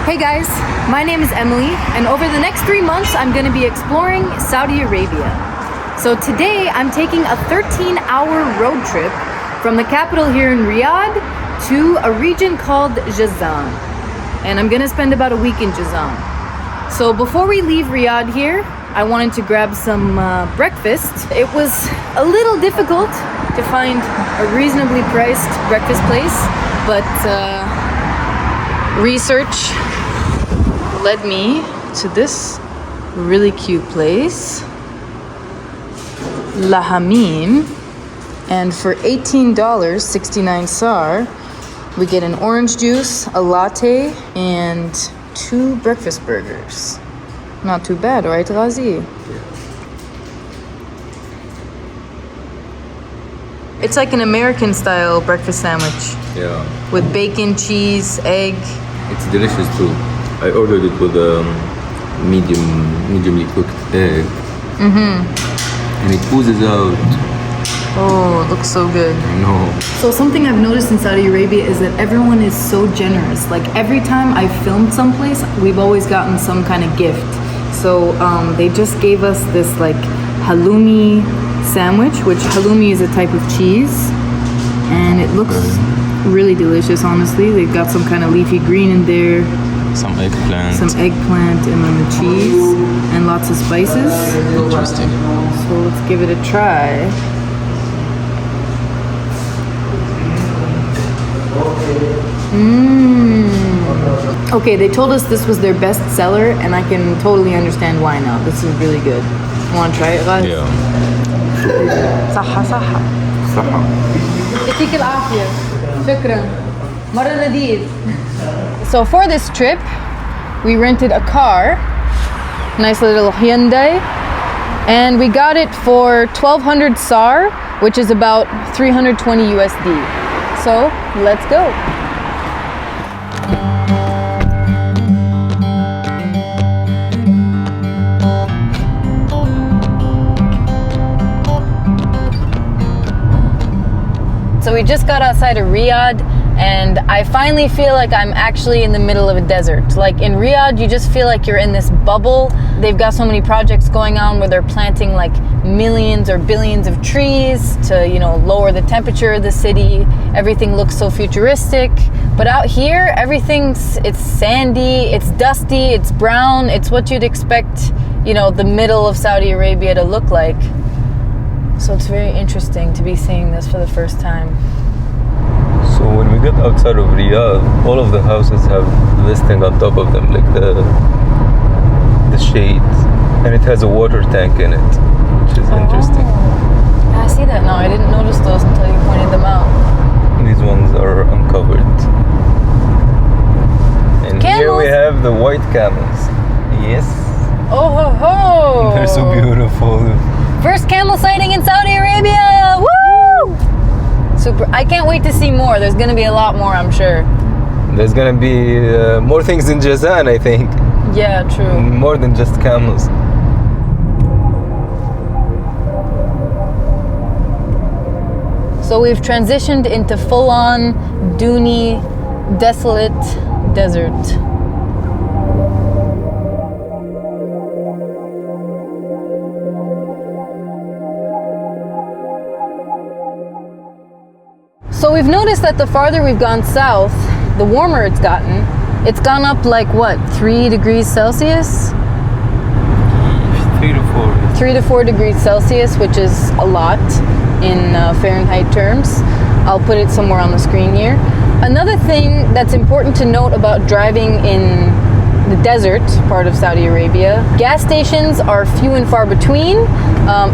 Hey guys, my name is Emily, and over the next 3 months I'm going to be exploring Saudi Arabia. So today I'm taking a 13-hour road trip from the capital here in Riyadh to a region called Jazan. And I'm going to spend about a week in Jazan. So before we leave Riyadh here, I wanted to grab some breakfast. It was a little difficult to find a reasonably priced breakfast place, but research led me to this really cute place, La Hamim, and for $18, 69 SAR, we get an orange juice, a latte, and 2 breakfast burgers. Not too bad, right, Ghazi? It's like an American-style breakfast sandwich. Yeah. With bacon, cheese, egg. It's delicious too. I ordered it with a mediumly cooked egg. And it oozes out. Oh, it looks so good. I know. So something I've noticed in Saudi Arabia is that everyone is so generous. Like every time I filmed someplace, we've always gotten some kind of gift. So they just gave us this like halloumi sandwich, which halloumi is a type of cheese. And it looks really delicious, honestly. They've got some kind of leafy green in there. Some eggplant. Some eggplant and then the cheese and lots of spices. Interesting. So let's give it a try. Okay, they told us this was their best seller, and I can totally understand why now. This is really good. Want to try it, guys? Yeah. صحة صحة. صحة. يعطيك العافية. شكرا. مرة لذيذ. So for this trip, we rented a car, nice little Hyundai, and we got it for 1,200 SAR, which is about 320 USD. So let's go. So we just got outside of Riyadh, and I finally feel like I'm actually in the middle of a desert. Like in Riyadh, you just feel like you're in this bubble. They've got so many projects going on where they're planting like millions or billions of trees to, you know, lower the temperature of the city. Everything looks so futuristic. But out here, it's sandy, it's dusty, it's brown. It's what you'd expect, you know, the middle of Saudi Arabia to look like. So it's very interesting to be seeing this for the first time. So when we get outside of Riyadh, all of the houses have this thing on top of them, like the shade, and it has a water tank in it, which is interesting. I see that now. I didn't notice those until you pointed them out. These ones are uncovered. And Camels. here we have the white camels. Yes. Oh ho ho! They're so beautiful. First camel sighting in Saudi Arabia! Woo! Super. I can't wait to see more. There's going to be a lot more, I'm sure. There's gonna be more things in Jazan, I think. Yeah, true. More than just camels. So we've transitioned into full-on Duney desolate desert. So we've noticed that the farther we've gone south, the warmer it's gotten. It's gone up like what, 3 degrees Celsius? 3 to 4. 3 to 4 degrees Celsius, which is a lot in Fahrenheit terms. I'll put it somewhere on the screen here. Another thing that's important to note about driving in the desert part of Saudi Arabia, gas stations are few and far between.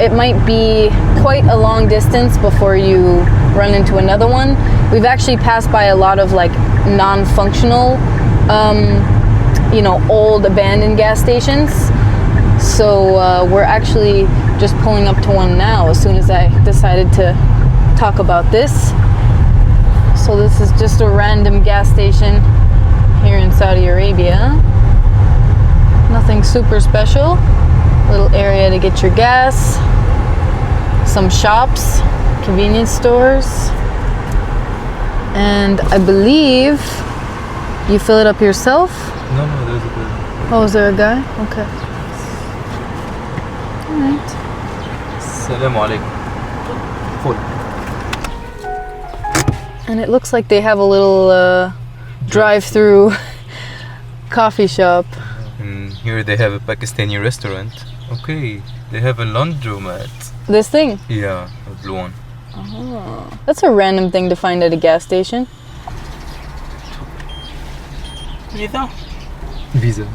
It might be quite a long distance before you run into another one. We've actually passed by a lot of like non-functional, you know, old abandoned gas stations. So we're actually just pulling up to one now as soon as I decided to talk about this. So this is just a random gas station here in Saudi Arabia. Nothing super special. Little area to get your gas. Some shops, convenience stores. And I believe you fill it up yourself No, there's a guy. Oh, is there a guy? Okay. Alright. Assalamu alaikum. Full. And it looks like they have a little drive-through coffee shop. And here they have a Pakistani restaurant. Okay, they have a laundromat. This thing? Yeah, a blue one. Oh, that's a random thing to find at a gas station. Visa.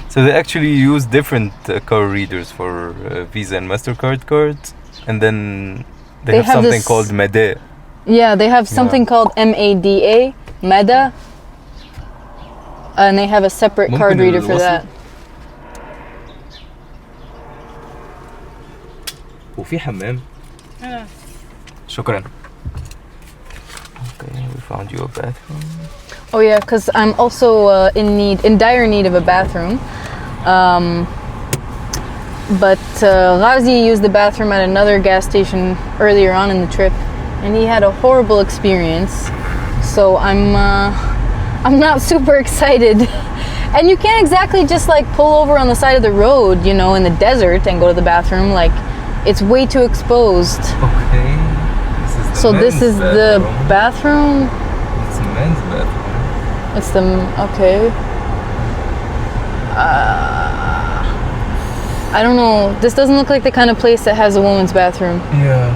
So they actually use different card readers for Visa and MasterCard cards, and then they have something this, called MADA. Yeah, they have something called MADA, MADA, and they have a separate card reader for that. وفي حمام. شكرا. Okay, we found you a bathroom. Oh yeah, because I'm also in dire need of a bathroom. But Ghazi used the bathroom at another gas station earlier on in the trip, and he had a horrible experience. So I'm not super excited. And you can't exactly just like pull over on the side of the road, you know, in the desert and go to the bathroom. Like, it's way too exposed. Okay. This is the bathroom. It's a men's bathroom. It's the okay. I don't know. This doesn't look like the kind of place that has a woman's bathroom. Yeah.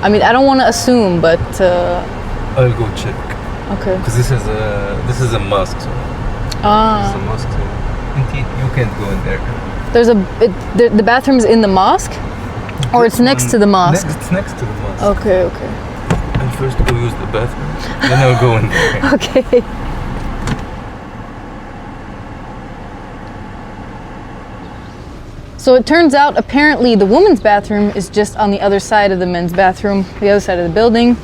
I mean, I don't want to assume, but I'll go check. okay. Because this is a mosque. So this is a mosque. So indeed, you can't go in there. There's the bathroom's in the mosque, or it's next to the mosque. It's next to the mosque. Okay. I'll first go use the bathroom, then I'll go in there. Okay. So it turns out apparently the women's bathroom is just on the other side of the men's bathroom, the other side of the building.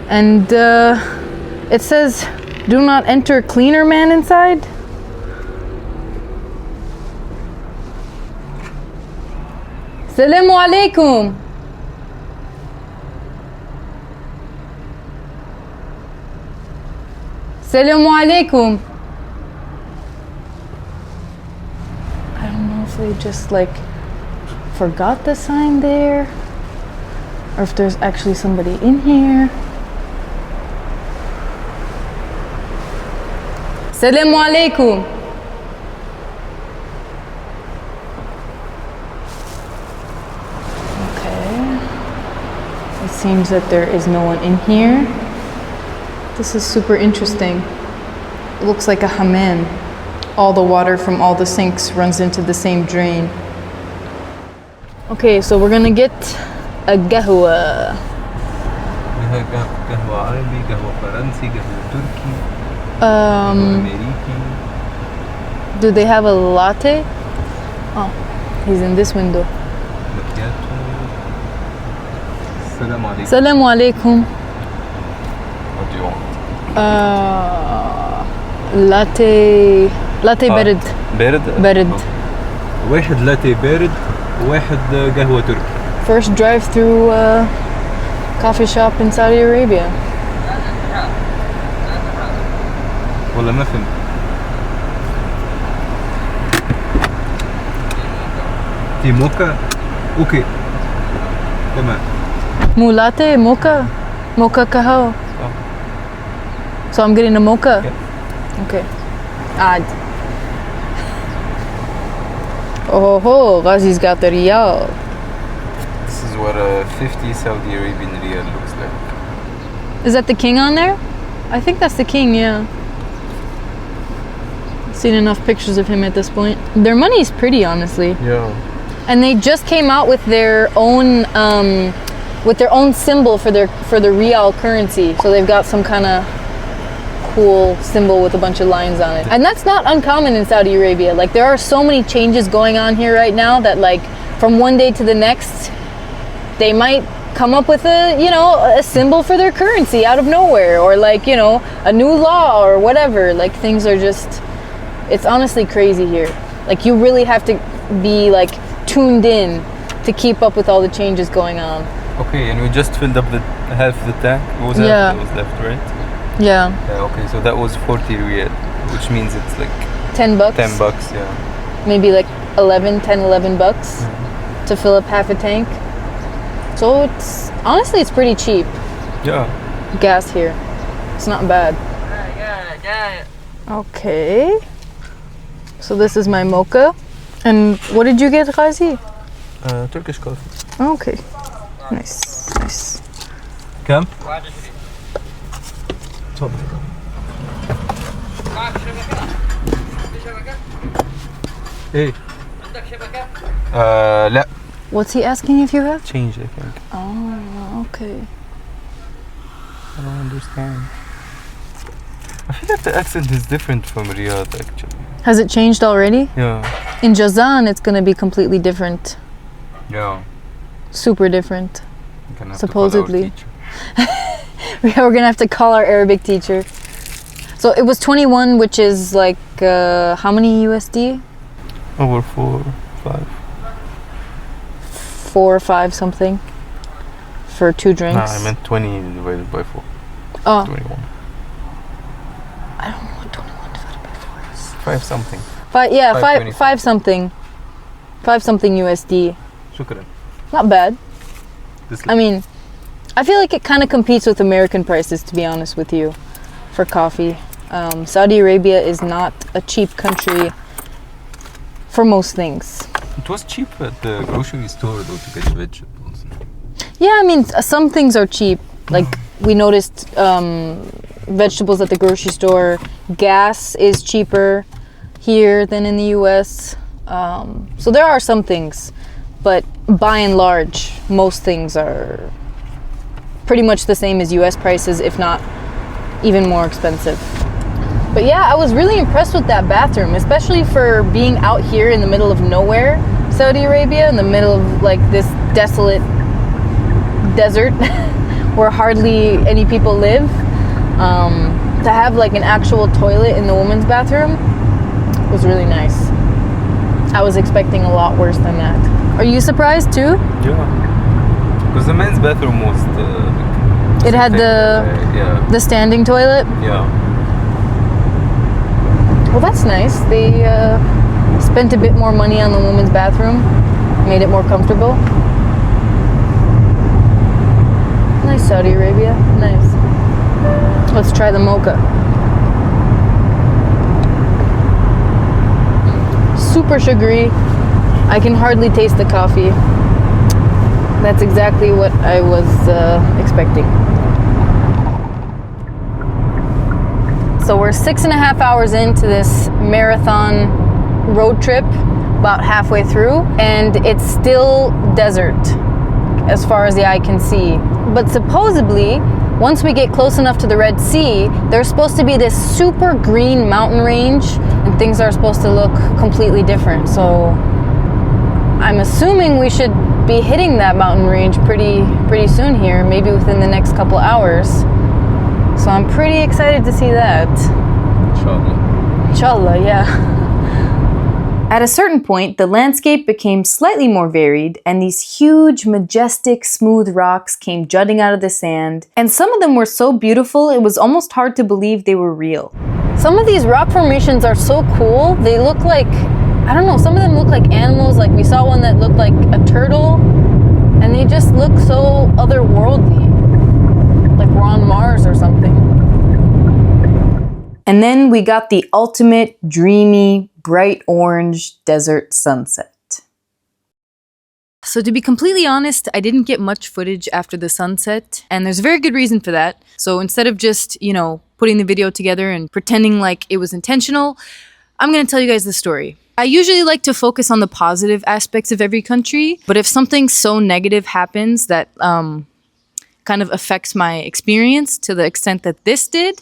And it says, "Do not enter, cleaner man inside." Assalamu alaikum. Assalamu alaikum. I don't know if they just like forgot the sign there, or if there's actually somebody in here. Assalamu alaikum. It seems that there is no one in here. This is super interesting. It looks like a hammam. All the water from all the sinks runs into the same drain. Okay, so we're gonna get a qahwa. قهوة عربي, قهوة فرنسي, قهوة تركي, أمريكي. Do they have a latte? Oh, he's in this window. Macchiato. Assalamu alaikum. Assalamu alaikum. What do you want? latte برد. برد. واحد لاتيه بارد وواحد قهوة تركي. First drive-through coffee shop in Saudi Arabia. والله ما فهمت. في موكا؟ اوكي. تمام. مو latte, mocha. Mocha kahwa. So I'm getting a mocha? Yeah. Okay. Odd. Oh, Ghazi's got the riyal. This is what a 50 Saudi Arabian riyal looks like. Is that the king on there? I think that's the king, yeah. I've seen enough pictures of him at this point. Their money's pretty, honestly. Yeah. And they just came out with their own symbol for the riyal currency. So they've got some kind of cool symbol with a bunch of lines on it. And that's not uncommon in Saudi Arabia. Like, there are so many changes going on here right now that, like, from one day to the next, they might come up with a symbol for their currency out of nowhere, or like, a new law or whatever. Like, things are just, it's honestly crazy here. Like, you really have to be like tuned in to keep up with all the changes going on. Okay, and we just filled up half the tank. What was that was left, right? Yeah. Okay, so that was 40 riyal. which means it's like 10 bucks. 10 bucks, yeah. Maybe like 11 bucks to fill up half a tank. So it's honestly it's pretty cheap. Yeah. Gas here. It's not bad. Okay. So this is my mocha. And what did you get, Ghazi? Turkish coffee. Okay. Nice. Nice. كم؟ تفضل. ايه لا. What's he asking if you have? Change, I think. Oh, okay. I don't understand. I feel like the accent is different from Riyadh, actually. Has it changed already? Yeah. In Jazan, it's going to be completely different. Yeah. Super different. We're gonna have Supposedly. To call our teacher. We're going to have to call our Arabic teacher. So it was 21, which is like, how many USD? Over 4, 5. 4 or 5 something for 2 drinks. Nah, I meant 20 divided by 4. Oh. 21. I don't know what 21 divided by 4 is. 5 something. 5 something. 5 something USD. شكرا. Not bad. I mean, I feel like it kind of competes with American prices, to be honest with you, for coffee. Saudi Arabia is not a cheap country for most things. It was cheap at the grocery store though to get vegetables. Yeah, I mean, some things are cheap. Like, we noticed vegetables at the grocery store. Gas is cheaper here than in the US. So there are some things. But by and large, most things are pretty much the same as US prices, if not even more expensive. But yeah, I was really impressed with that bathroom, especially for being out here in the middle of nowhere, Saudi Arabia, in the middle of like this desolate desert where hardly any people live. To have like an actual toilet in the women's bathroom was really nice. I was expecting a lot worse than that. Are you surprised too? Yeah. Because the men's bathroom was It had the standing toilet? Yeah. Well, that's nice. They spent a bit more money on the women's bathroom, made it more comfortable. Nice, Saudi Arabia. Nice. Let's try the mocha. Super sugary. I can hardly taste the coffee. That's exactly what I was expecting. So we're 6.5 hours into this marathon road trip, about halfway through, and it's still desert as far as the eye can see. But supposedly, once we get close enough to the Red Sea, there's supposed to be this super green mountain range, and things are supposed to look completely different. So I'm assuming we should be hitting that mountain range pretty soon here, maybe within the next couple hours. So I'm pretty excited to see that. Inshallah. Inshallah, yeah. At a certain point, the landscape became slightly more varied, and these huge, majestic, smooth rocks came jutting out of the sand. And some of them were so beautiful, it was almost hard to believe they were real. Some of these rock formations are so cool. They look like, I don't know, some of them look like animals. Like we saw one that looked like a turtle, and they just look so otherworldly. Like we're on Mars or something. And then we got the ultimate dreamy, bright orange desert sunset. So to be completely honest, I didn't get much footage after the sunset, and there's a very good reason for that. So instead of just, putting the video together and pretending like it was intentional, I'm gonna tell you guys the story. I usually like to focus on the positive aspects of every country, but if something so negative happens that kind of affects my experience to the extent that this did,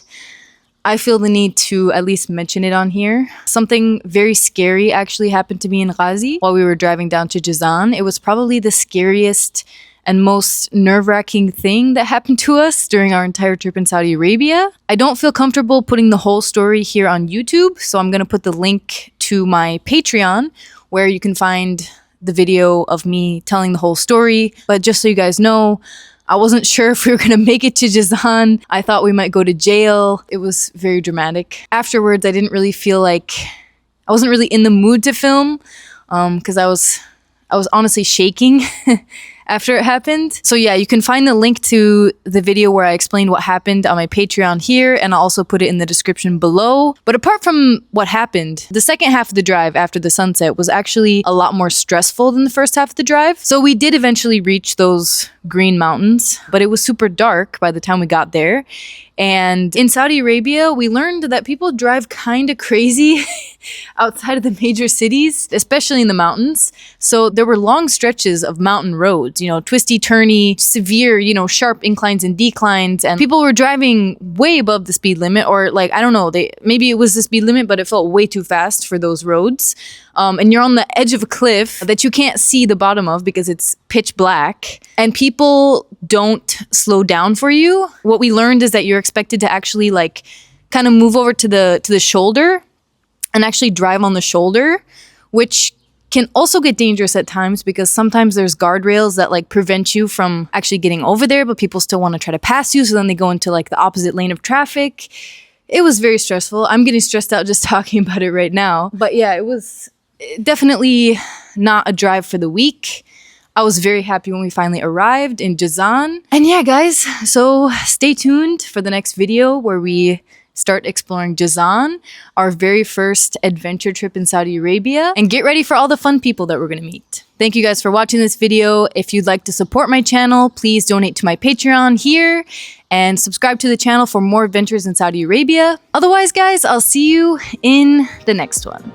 I feel the need to at least mention it on here. Something very scary actually happened to me in Ghazi while we were driving down to Jazan. It was probably the scariest and most nerve-wracking thing that happened to us during our entire trip in Saudi Arabia. I don't feel comfortable putting the whole story here on YouTube, so I'm gonna put the link to my Patreon where you can find the video of me telling the whole story. But just so you guys know, I wasn't sure if we were gonna make it to Jazan. I thought we might go to jail. It was very dramatic. Afterwards, I didn't really feel like, I wasn't really in the mood to film because I was honestly shaking after it happened. So yeah, you can find the link to the video where I explained what happened on my Patreon here, and I'll also put it in the description below. But apart from what happened, the second half of the drive after the sunset was actually a lot more stressful than the first half of the drive. So we did eventually reach those green mountains, but it was super dark by the time we got there. And in Saudi Arabia, we learned that people drive kind of crazy outside of the major cities, especially in the mountains. So there were long stretches of mountain roads, you know, twisty, turny, severe, you know, sharp inclines and declines. And people were driving way above the speed limit, or like, I don't know, maybe it was the speed limit, but it felt way too fast for those roads. And you're on the edge of a cliff that you can't see the bottom of because it's pitch black, and people don't slow down for you. What we learned is that you're expected to actually like kind of move over to the shoulder and actually drive on the shoulder, which can also get dangerous at times because sometimes there's guardrails that like prevent you from actually getting over there, but people still want to try to pass you. So then they go into like the opposite lane of traffic. It was very stressful. I'm getting stressed out just talking about it right now. But yeah, it was definitely not a drive for the week. I was very happy when we finally arrived in Jazan. And yeah, guys, so stay tuned for the next video where we start exploring Jazan, our very first adventure trip in Saudi Arabia, and get ready for all the fun people that we're gonna meet. Thank you guys for watching this video. If you'd like to support my channel, please donate to my Patreon here and subscribe to the channel for more adventures in Saudi Arabia. Otherwise, guys, I'll see you in the next one.